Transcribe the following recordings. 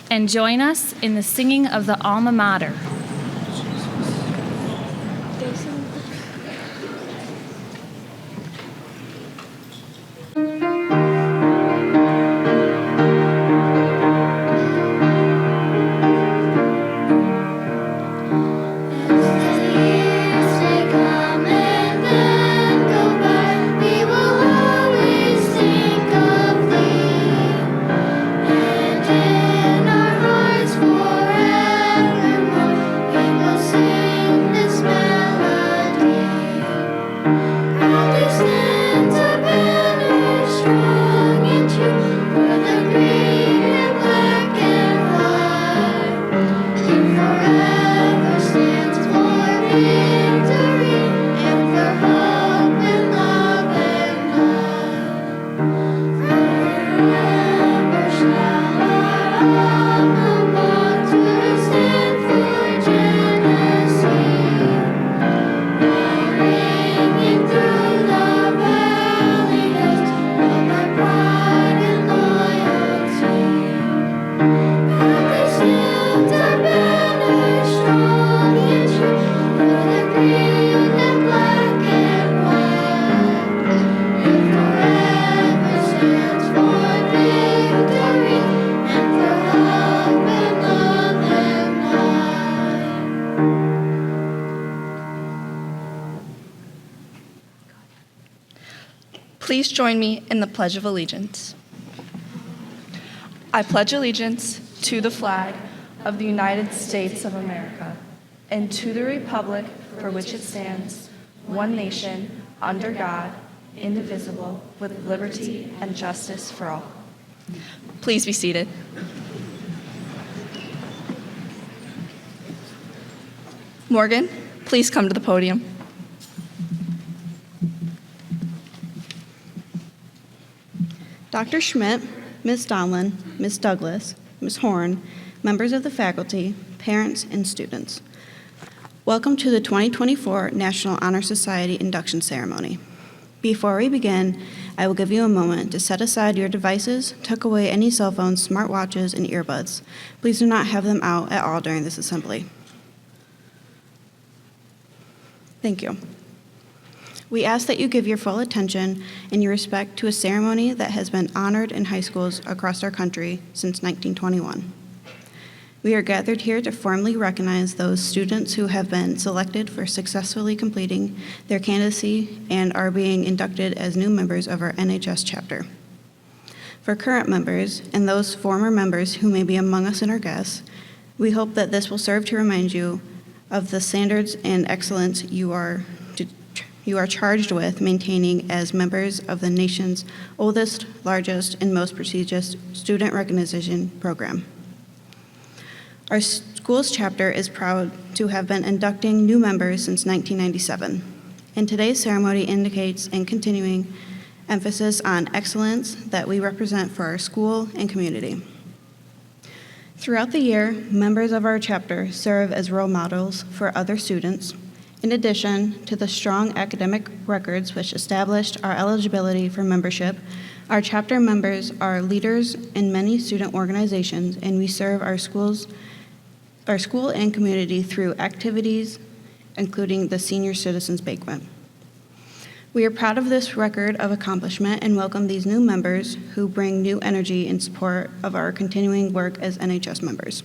and join us in the singing of the Alma Mater. Please join me in the Pledge of Allegiance. I pledge allegiance to the flag of the United States of America and to the republic for which it stands, one nation, under God, indivisible, with liberty and justice for all. Please be seated. Morgan, please come to the podium. Dr. Schmidt, Ms. Donlin, Ms. Douglas, Ms. Horn, members of the faculty, parents, and students. Welcome to the 2024 National Honor Society Induction Ceremony. Before we begin, I will give you a moment to set aside your devices, tuck away any cell phones, smartwatches, and earbuds. Please do not have them out at all during this assembly. Thank you. We ask that you give your full attention and your respect to a ceremony that has been honored in high schools across our country since 1921. We are gathered here to formally recognize those students who have been selected for successfully completing their candidacy and are being inducted as new members of our NHS chapter. For current members and those former members who may be among us and our guests, we hope that this will serve to remind you of the standards and excellence you are charged with maintaining as members of the nation's oldest, largest, and most prestigious student recognition program. Our school's chapter is proud to have been inducting new members since 1997, and today's ceremony indicates a continuing emphasis on excellence that we represent for our school and community. Throughout the year, members of our chapter serve as role models for other students. In addition to the strong academic records which established our eligibility for membership, our chapter members are leaders in many student organizations, and we serve our school and community through activities, including the Senior Citizens Banquet. We are proud of this record of accomplishment and welcome these new members who bring new energy in support of our continuing work as NHS members.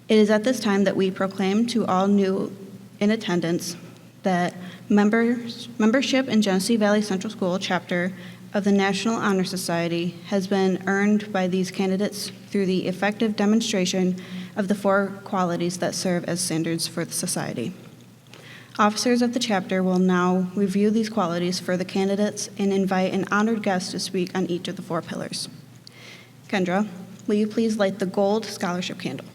It is at this time that we proclaim to all new in attendance that membership in Genesee Valley Central School chapter of the National Honor Society has been earned by these candidates through the effective demonstration of the 4 qualities that serve as standards for the society. Officers of the chapter will now review these qualities for the candidates and invite an honored guest to speak on each of the 4 pillars. Kendra, will you please light the gold scholarship candle?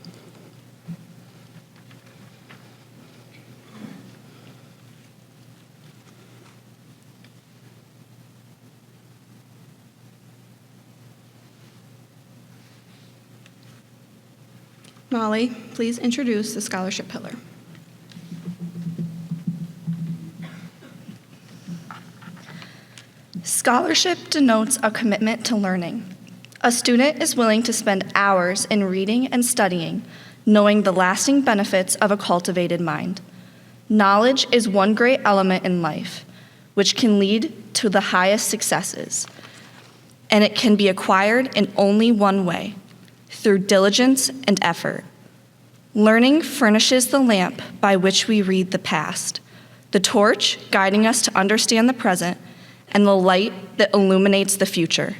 Molly, please introduce the scholarship pillar. Scholarship denotes a commitment to learning, A student is willing to spend hours in reading and studying, knowing the lasting benefits of a cultivated mind. Knowledge is one great element in life, which can lead to the highest successes, and it can be acquired in only one way, through diligence and effort. Learning furnishes the lamp by which we read the past, the torch guiding us to understand the present, and the light that illuminates the future.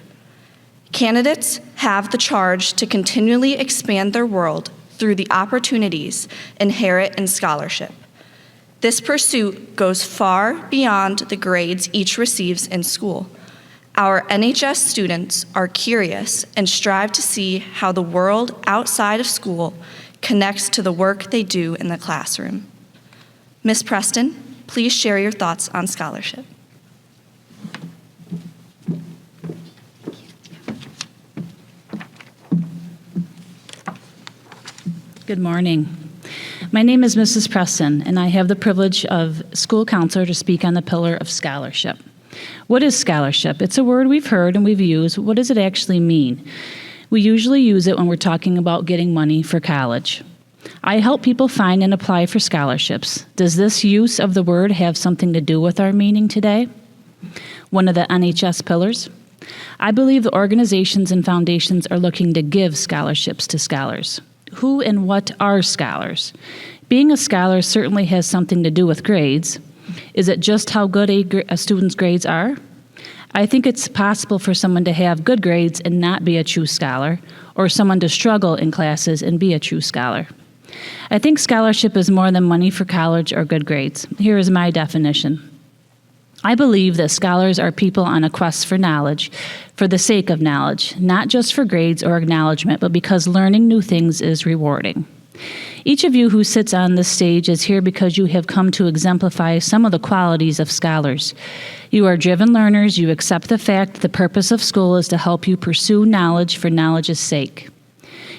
Candidates have the charge to continually expand their world through the opportunities inherent in scholarship. This pursuit goes far beyond the grades each receives in school. Our NHS students are curious and strive to see how the world outside of school connects to the work they do in the classroom. Ms. Preston, please share your thoughts on scholarship. Good morning. My name is Mrs. Preston, and I have the privilege of school counselor to speak on the pillar of scholarship. What is scholarship? It's a word we've heard and we've used. What does it actually mean? We usually use it when we're talking about getting money for college. I help people find and apply for scholarships. Does this use of the word have something to do with our meaning today? One of the NHS pillars? I believe the organizations and foundations are looking to give scholarships to scholars. Who and what are scholars? Being a scholar certainly has something to do with grades. Is it just how good a student's grades are? I think it's possible for someone to have good grades and not be a true scholar, or someone to struggle in classes and be a true scholar. I think scholarship is more than money for college or good grades. Here is my definition. I believe that scholars are people on a quest for knowledge, for the sake of knowledge, not just for grades or acknowledgement, but because learning new things is rewarding. Each of you who sits on this stage is here because you have come to exemplify some of the qualities of scholars. You are driven learners. You accept the fact that the purpose of school is to help you pursue knowledge for knowledge's sake.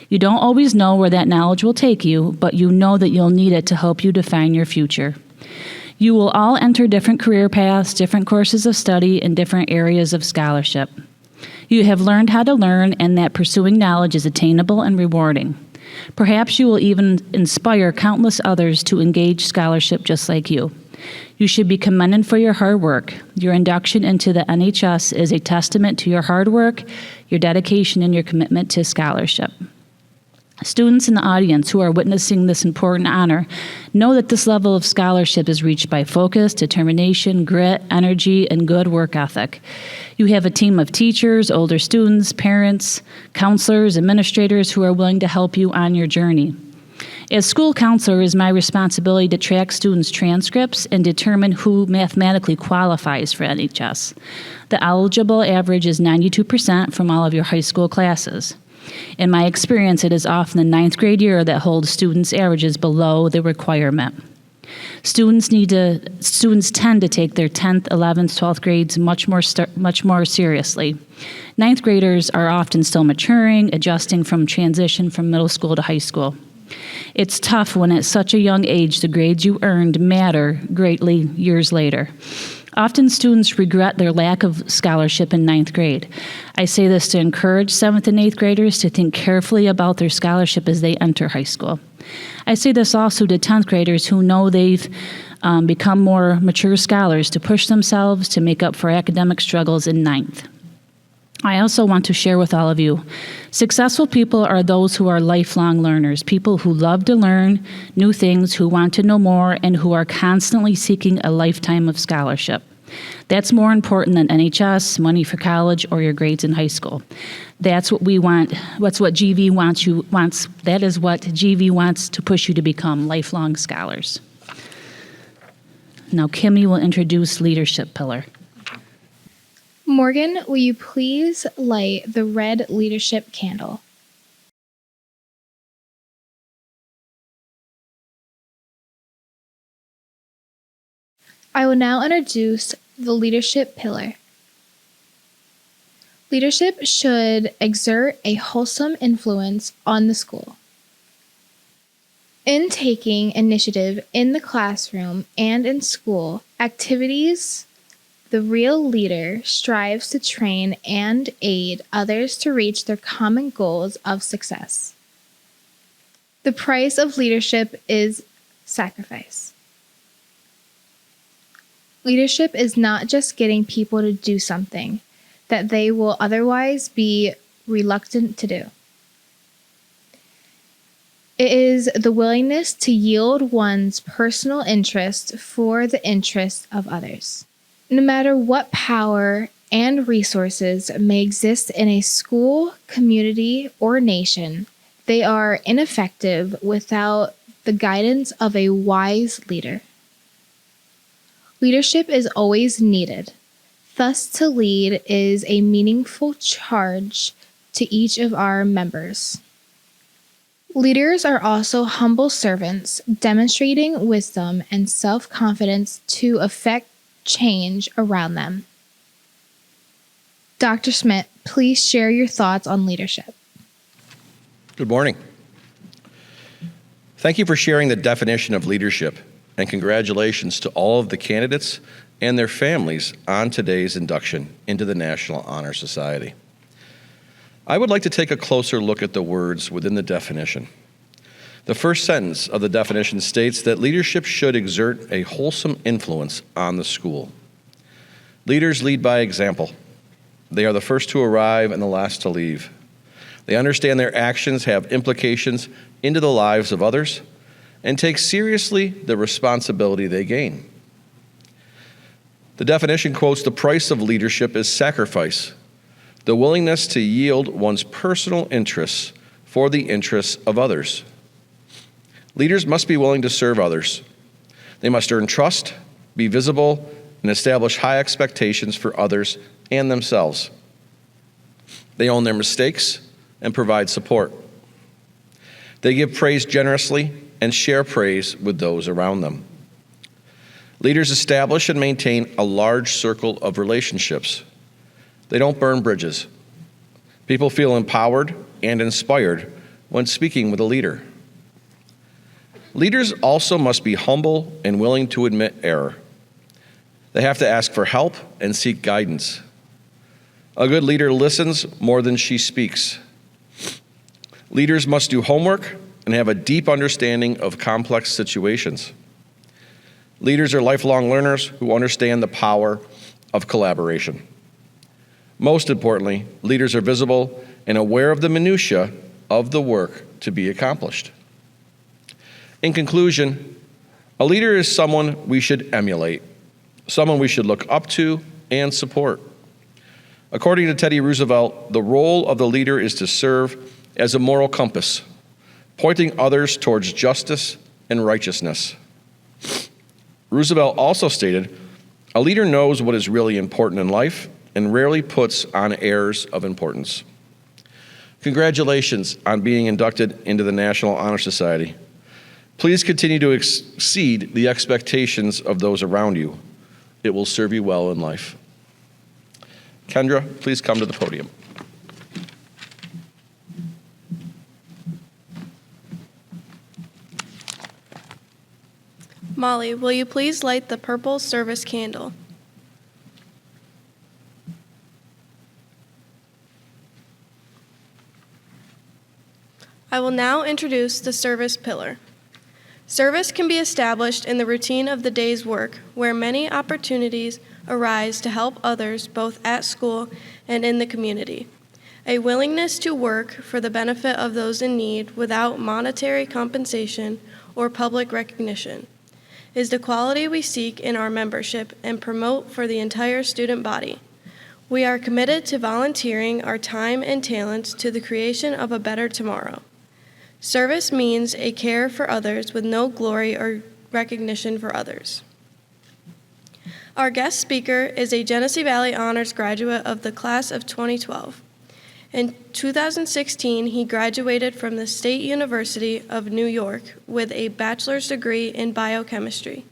You don't always know where that knowledge will take you, but you know that you'll need it to help you define your future. You will all enter different career paths, different courses of study, and different areas of scholarship. You have learned how to learn, and that pursuing knowledge is attainable and rewarding. Perhaps you will even inspire countless others to engage scholarship just like you. You should be commended for your hard work. Your induction into the NHS is a testament to your hard work, your dedication, and your commitment to scholarship. Students in the audience who are witnessing this important honor know that this level of scholarship is reached by focus, determination, grit, energy, and good work ethic. You have a team of teachers, older students, parents, counselors, administrators who are willing to help you on your journey. As school counselor, it is my responsibility to track students' transcripts and determine who mathematically qualifies for NHS. The eligible average is 92% from all of your high school classes. In my experience, it is often the ninth grade year that holds students' averages below the requirement. Students tend to take their 10th, 11th, 12th grades much more seriously. Ninth graders are often still maturing, adjusting from transition from middle school to high school. It's tough when at such a young age the grades you earned matter greatly years later. Often students regret their lack of scholarship in ninth grade. I say this to encourage 7th and 8th graders to think carefully about their scholarship as they enter high school. I say this also to 10th graders who know they've become more mature scholars to push themselves to make up for academic struggles in ninth. I also want to share with all of you, successful people are those who are lifelong learners, people who love to learn new things, who want to know more, and who are constantly seeking a lifetime of scholarship. That's more important than NHS, money for college, or your grades in high school. That's what we want. That's what GV wants. That is what GV wants to push you to become lifelong scholars. Now, Kimmy will introduce leadership pillar. Morgan, will you please light the red leadership candle? I will now introduce the leadership pillar. Leadership should exert a wholesome influence on the school. In taking initiative in the classroom and in school, activities The real leader strives to train and aid others to reach their common goals of success. The price of leadership is sacrifice. Leadership is not just getting people to do something that they will otherwise be reluctant to do. It is the willingness to yield one's personal interest for the interest of others. No matter what power and resources may exist in a school, community, or nation, they are ineffective without the guidance of a wise leader. Leadership is always needed. Thus, to lead is a meaningful charge to each of our members. Leaders are also humble servants, demonstrating wisdom and self-confidence to effect change around them. Dr. Smith, please share your thoughts on leadership. Good morning. Thank you for sharing the definition of leadership, and congratulations to all of the candidates and their families on today's induction into the National Honor Society. I would like to take a closer look at the words within the definition. The first sentence of the definition states that leadership should exert a wholesome influence on the school. Leaders lead by example. They are the first to arrive and the last to leave. They understand their actions have implications into the lives of others and take seriously the responsibility they gain. The definition quotes the price of leadership is sacrifice, the willingness to yield one's personal interests for the interests of others. Leaders must be willing to serve others. They must earn trust, be visible, and establish high expectations for others and themselves. They own their mistakes and provide support. They give praise generously and share praise with those around them. Leaders establish and maintain a large circle of relationships. They don't burn bridges. People feel empowered and inspired when speaking with a leader. Leaders also must be humble and willing to admit error. They have to ask for help and seek guidance. A good leader listens more than she speaks. Leaders must do homework and have a deep understanding of complex situations. Leaders are lifelong learners who understand the power of collaboration. Most importantly, leaders are visible and aware of the minutiae of the work to be accomplished. In conclusion, a leader is someone we should emulate, someone we should look up to and support. According to Teddy Roosevelt, the role of the leader is to serve as a moral compass, pointing others towards justice and righteousness. Roosevelt also stated, "A leader knows what is really important in life and rarely puts on airs of importance." Congratulations on being inducted into the National Honor Society. Please continue to exceed the expectations of those around you. It will serve you well in life. Kendra, please come to the podium. Molly, will you please light the purple service candle? I will now introduce the service pillar. Service can be established in the routine of the day's work, where many opportunities arise to help others both at school and in the community. A willingness to work for the benefit of those in need without monetary compensation or public recognition is the quality we seek in our membership and promote for the entire student body. We are committed to volunteering our time and talents to the creation of a better tomorrow. Service means a care for others with no glory or recognition for others. Our guest speaker is a Genesee Valley Honors graduate of the class of 2012. In 2016, he graduated from the State University of New York with a bachelor's degree in biochemistry,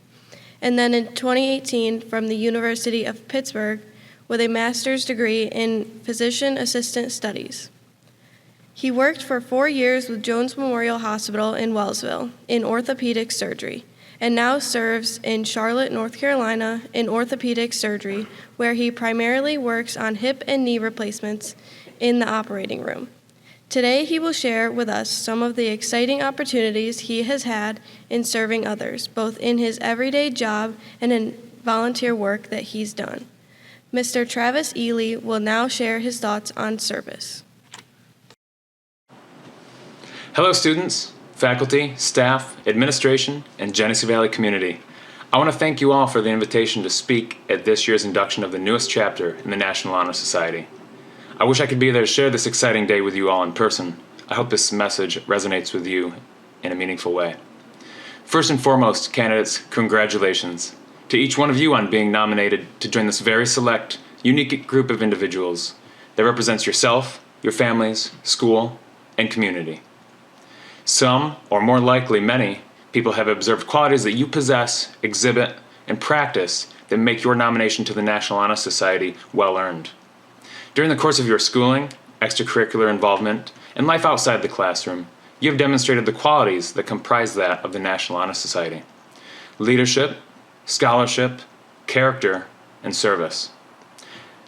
and then in 2018 from the University of Pittsburgh with a master's degree in physician assistant studies. He worked for 4 years with Jones Memorial Hospital in Wellsville in orthopedic surgery, and now serves in Charlotte, North Carolina in orthopedic surgery, where he primarily works on hip and knee replacements in the operating room. Today, he will share with us some of the exciting opportunities he has had in serving others, both in his everyday job and in volunteer work that he's done. Mr. Travis Ely will now share his thoughts on service. Hello, students, faculty, staff, administration, and Genesee Valley community. I want to thank you all for the invitation to speak at this year's induction of the newest chapter in the National Honor Society. I wish I could be there to share this exciting day with you all in person. I hope this message resonates with you in a meaningful way. First and foremost, candidates, congratulations to each one of you on being nominated to join this very select, unique group of individuals that represents yourself, your families, school, and community. Some, or more likely many, people have observed qualities that you possess, exhibit, and practice that make your nomination to the National Honor Society well earned. During the course of your schooling, extracurricular involvement, and life outside the classroom, you have demonstrated the qualities that comprise that of the National Honor Society: leadership, scholarship, character, and service.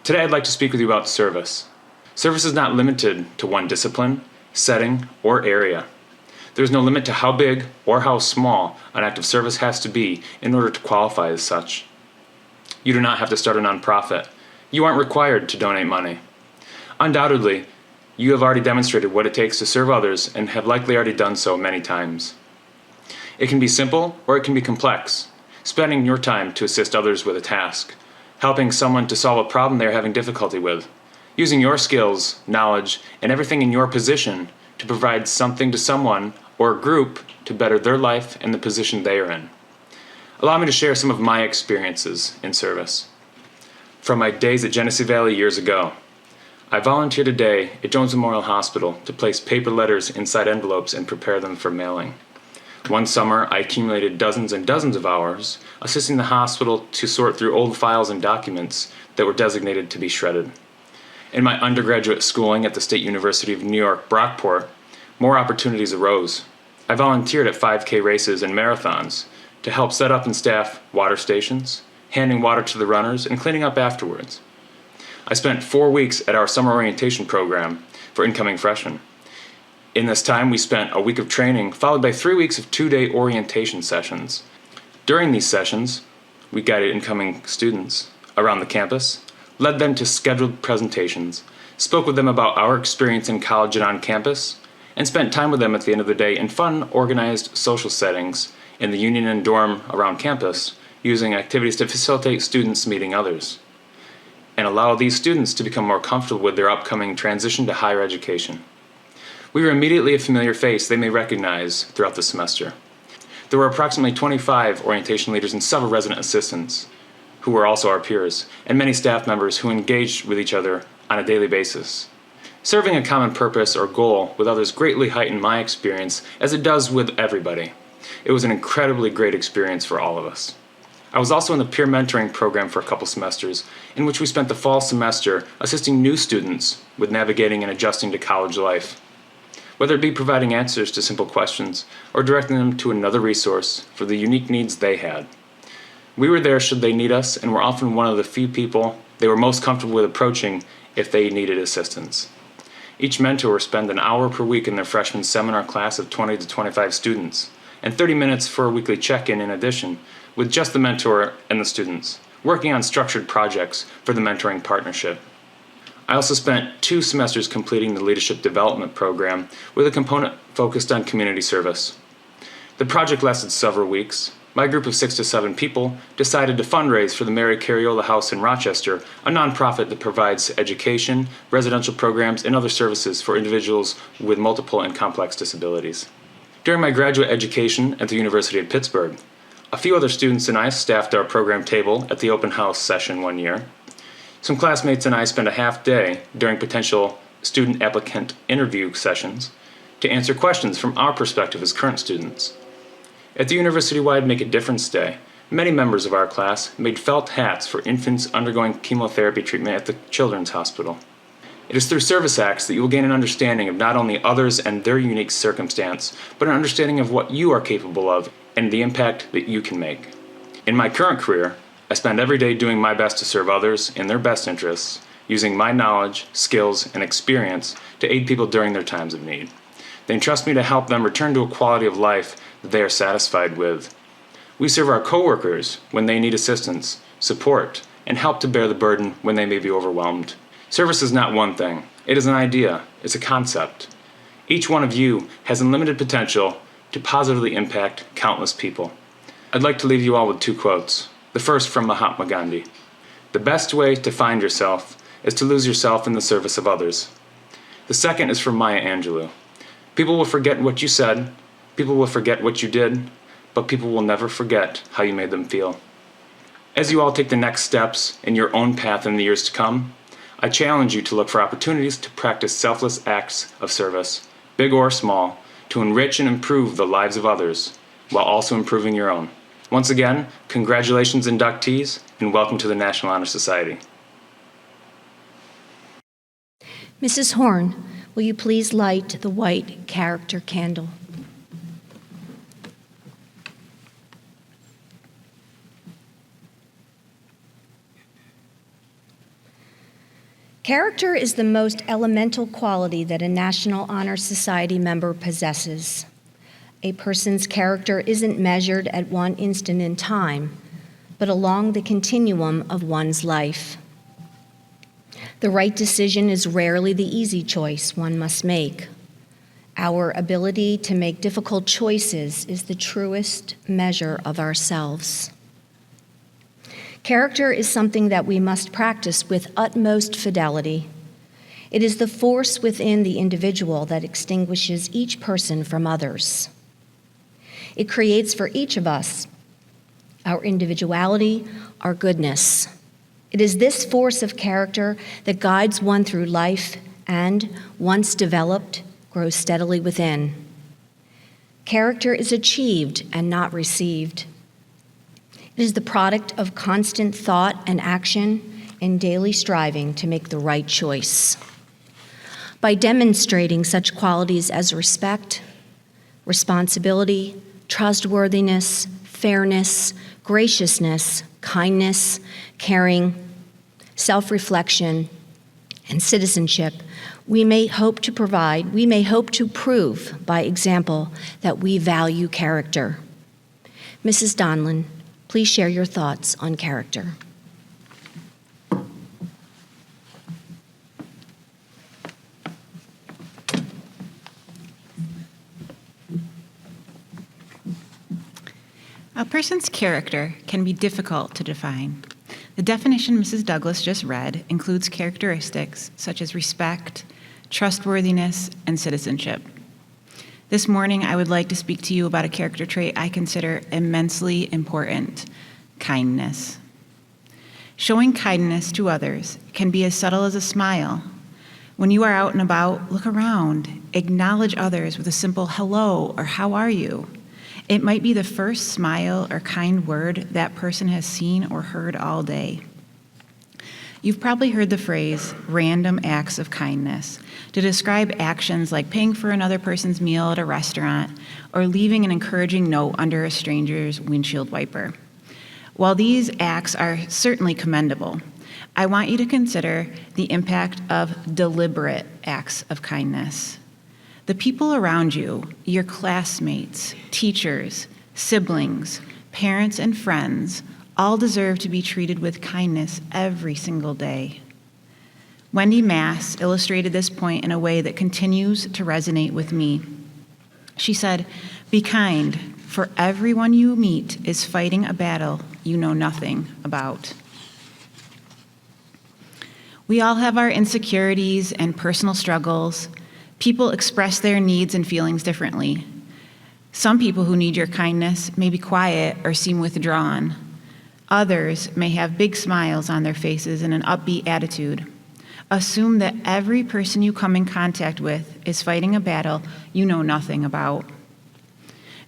Today I'd like to speak with you about service. Service is not limited to one discipline, setting, or area. There's no limit to how big or how small an act of service has to be in order to qualify as such. You do not have to start a nonprofit. You aren't required to donate money. Undoubtedly, you have already demonstrated what it takes to serve others and have likely already done so many times. It can be simple or it can be complex, spending your time to assist others with a task, helping someone to solve a problem they're having difficulty with, using your skills, knowledge, and everything in your position to provide something to someone or a group to better their life and the position they are in. Allow me to share some of my experiences in service. From my days at Genesee Valley years ago, I volunteered a day at Jones Memorial Hospital to place paper letters inside envelopes and prepare them for mailing. One summer, I accumulated dozens and dozens of hours assisting the hospital to sort through old files and documents that were designated to be shredded. In my undergraduate schooling at the State University of New York, Brockport, more opportunities arose. I volunteered at 5K races and marathons to help set up and staff water stations, handing water to the runners, and cleaning up afterwards. I spent 4 weeks at our summer orientation program for incoming freshmen. In this time, we spent a week of training, followed by 3 weeks of 2-day orientation sessions. During these sessions, we guided incoming students around the campus, led them to scheduled presentations, spoke with them about our experience in college and on campus, and spent time with them at the end of the day in fun, organized social settings in the union and dorm around campus, using activities to facilitate students meeting others, and allow these students to become more comfortable with their upcoming transition to higher education. We were immediately a familiar face they may recognize throughout the semester. There were approximately 25 orientation leaders and several resident assistants, who were also our peers, and many staff members who engaged with each other on a daily basis. Serving a common purpose or goal with others greatly heightened my experience, as it does with everybody. It was an incredibly great experience for all of us. I was also in the peer mentoring program for a couple semesters, in which we spent the fall semester assisting new students with navigating and adjusting to college life, whether it be providing answers to simple questions or directing them to another resource for the unique needs they had. We were there should they need us, and were often one of the few people they were most comfortable with approaching if they needed assistance. Each mentor would spend an hour per week in their freshman seminar class of 20 to 25 students, and 30 minutes for a weekly check-in in addition, with just the mentor and the students, working on structured projects for the mentoring partnership. I also spent 2 semesters completing the leadership development program with a component focused on community service. The project lasted several weeks. My group of 6 to 7 people decided to fundraise for the Mary Cariola House in Rochester, a nonprofit that provides education, residential programs, and other services for individuals with multiple and complex disabilities. During my graduate education at the University of Pittsburgh, a few other students and I staffed our program table at the open house session one year. Some classmates and I spent a half day during potential student applicant interview sessions to answer questions from our perspective as current students. At the university-wide Make a Difference Day, many members of our class made felt hats for infants undergoing chemotherapy treatment at the Children's Hospital. It is through service acts that you will gain an understanding of not only others and their unique circumstance, but an understanding of what you are capable of and the impact that you can make. In my current career, I spend every day doing my best to serve others in their best interests, using my knowledge, skills, and experience to aid people during their times of need. They entrust me to help them return to a quality of life that they are satisfied with. We serve our coworkers when they need assistance, support, and help to bear the burden when they may be overwhelmed. Service is not one thing. It is an idea. It's a concept. Each one of you has unlimited potential to positively impact countless people. I'd like to leave you all with 2 quotes. The first from Mahatma Gandhi. The best way to find yourself is to lose yourself in the service of others. The second is from Maya Angelou. People will forget what you said, people will forget what you did, but people will never forget how you made them feel. As you all take the next steps in your own path in the years to come, I challenge you to look for opportunities to practice selfless acts of service, big or small, to enrich and improve the lives of others, while also improving your own. Once again, congratulations inductees, and welcome to the National Honor Society. Mrs. Horn, will you please light the white character candle? Character is the most elemental quality that a National Honor Society member possesses. A person's character isn't measured at one instant in time, but along the continuum of one's life. The right decision is rarely the easy choice one must make. Our ability to make difficult choices is the truest measure of ourselves. Character is something that we must practice with utmost fidelity. It is the force within the individual that extinguishes each person from others. It creates for each of us our individuality, our goodness. It is this force of character that guides one through life and, once developed, grows steadily within. Character is achieved and not received. It is the product of constant thought and action and daily striving to make the right choice. By demonstrating such qualities as respect, responsibility, trustworthiness, fairness, graciousness, kindness, caring, self-reflection, and citizenship, we may hope to prove by example that we value character. Mrs. Donlin, please share your thoughts on character. A person's character can be difficult to define. The definition Mrs. Douglas just read includes characteristics such as respect, trustworthiness, and citizenship. This morning, I would like to speak to you about a character trait I consider immensely important: kindness. Showing kindness to others can be as subtle as a smile. When you are out and about, look around, acknowledge others with a simple hello or how are you. It might be the first smile or kind word that person has seen or heard all day. You've probably heard the phrase random acts of kindness to describe actions like paying for another person's meal at a restaurant or leaving an encouraging note under a stranger's windshield wiper. While these acts are certainly commendable, I want you to consider the impact of deliberate acts of kindness. The people around you, your classmates, teachers, siblings, parents, and friends all deserve to be treated with kindness every single day. Wendy Mass illustrated this point in a way that continues to resonate with me. She said, "Be kind, for everyone you meet is fighting a battle you know nothing about." We all have our insecurities and personal struggles. People express their needs and feelings differently. Some people who need your kindness may be quiet or seem withdrawn. Others may have big smiles on their faces and an upbeat attitude. Assume that every person you come in contact with is fighting a battle you know nothing about.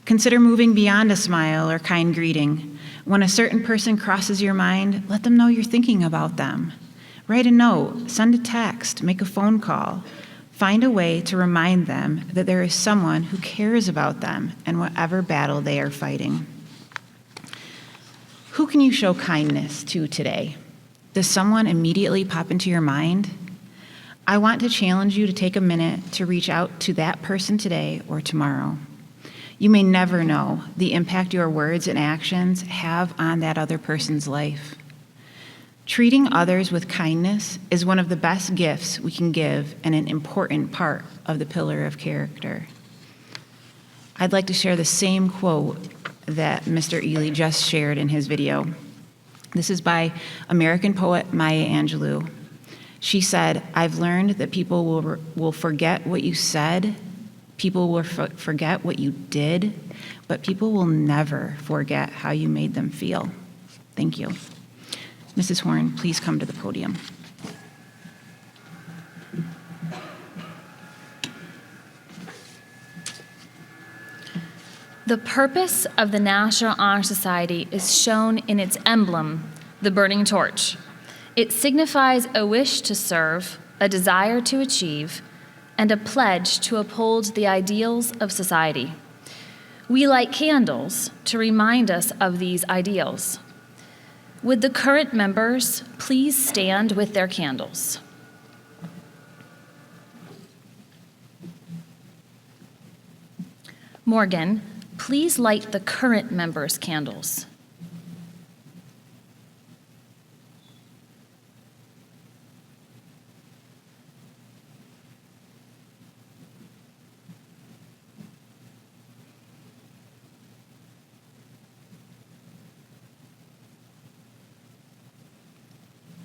Consider moving beyond a smile or kind greeting. When a certain person crosses your mind, let them know you're thinking about them. Write a note, send a text, make a phone call. Find a way to remind them that there is someone who cares about them in whatever battle they are fighting. Who can you show kindness to today? Does someone immediately pop into your mind? I want to challenge you to take a minute to reach out to that person today or tomorrow. You may never know the impact your words and actions have on that other person's life. Treating others with kindness is one of the best gifts we can give and an important part of the pillar of character. I'd like to share the same quote that Mr. Ely just shared in his video. This is by American poet Maya Angelou. She said, "I've learned that people will forget what you said, people will forget what you did, but people will never forget how you made them feel." Thank you. Mrs. Horn, please come to the podium. The purpose of the National Honor Society is shown in its emblem, the burning torch. It signifies a wish to serve, a desire to achieve, and a pledge to uphold the ideals of society. We light candles to remind us of these ideals. Would the current members please stand with their candles? Morgan, please light the current members' candles.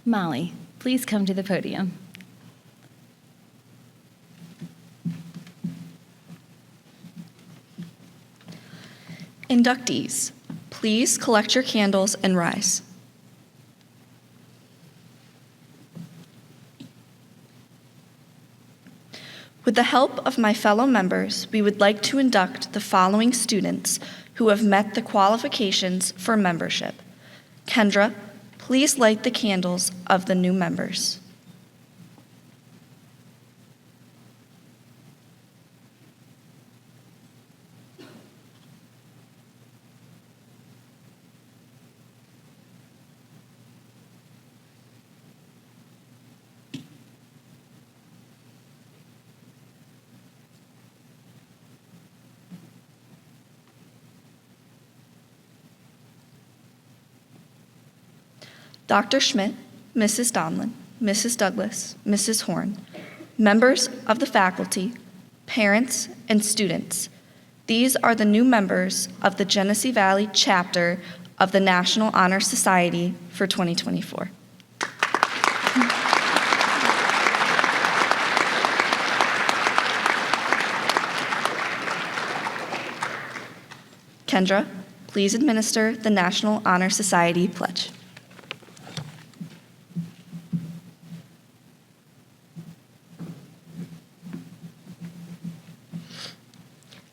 Molly, please come to the podium. Inductees, please collect your candles and rise. With the help of my fellow members, we would like to induct the following students who have met the qualifications for membership. Kendra, please light the candles of the new members. Dr. Schmidt, Mrs. Donlin, Mrs. Douglas, Mrs. Horn, members of the faculty, parents, and students. These are the new members of the Genesee Valley chapter of the National Honor Society for 2024. Kendra, please administer the National Honor Society pledge.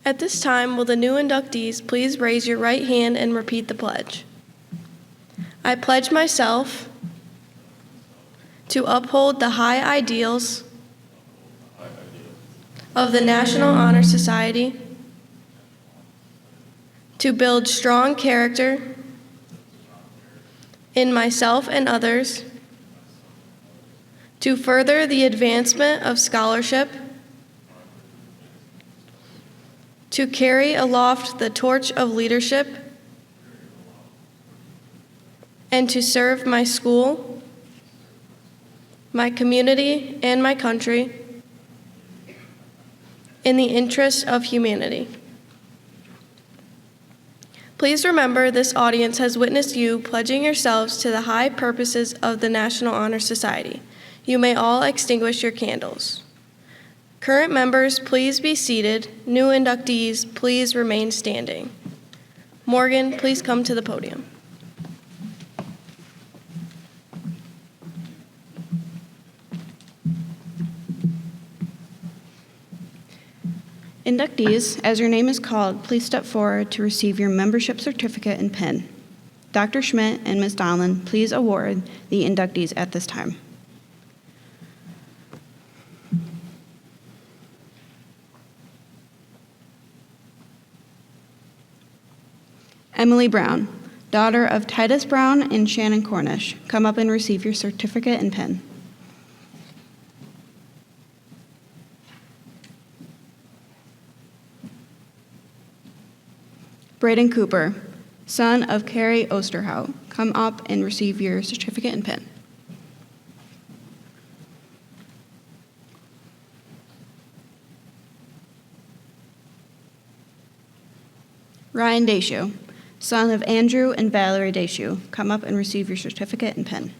At this time, will the new inductees please raise your right hand and repeat the pledge? I pledge myself to uphold the high ideals of the National Honor Society, to build strong character in myself and others, to further the advancement of scholarship, to carry aloft the torch of leadership, and to serve my school, my community, and my country in the interest of humanity. Please remember, this audience has witnessed you pledging yourselves to the high purposes of the National Honor Society. You may all extinguish your candles. Current members, please be seated. New inductees, please remain standing. Morgan, please come to the podium. Inductees, as your name is called, please step forward to receive your membership certificate and pin. Dr. Schmidt and Ms. Donlin, please award the inductees at this time. Emily Brown, daughter of Titus Brown and Shannon Cornish, come up and receive your certificate and pin. Braden Cooper, son of Carrie Osterhout, come up and receive your certificate and pin. Ryan Deshu, son of Andrew and Valerie Deshu, come up and receive your certificate and pin.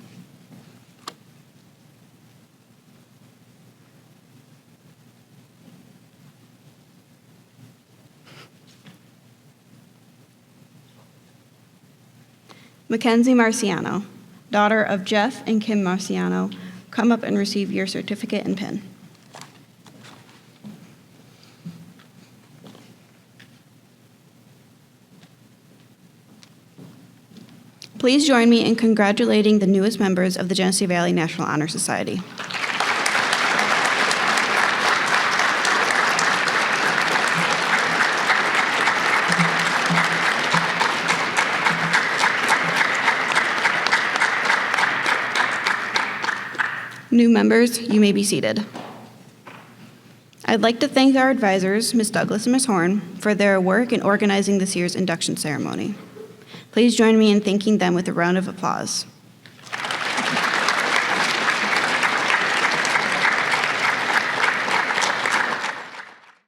Mackenzie Marciano, daughter of Jeff and Kim Marciano, come up and receive your certificate and pin. Please join me in congratulating the newest members of the Genesee Valley National Honor Society. New members, you may be seated. I'd like to thank our advisors, Ms. Douglas and Ms. Horn, for their work in organizing this year's induction ceremony. Please join me in thanking them with a round of applause.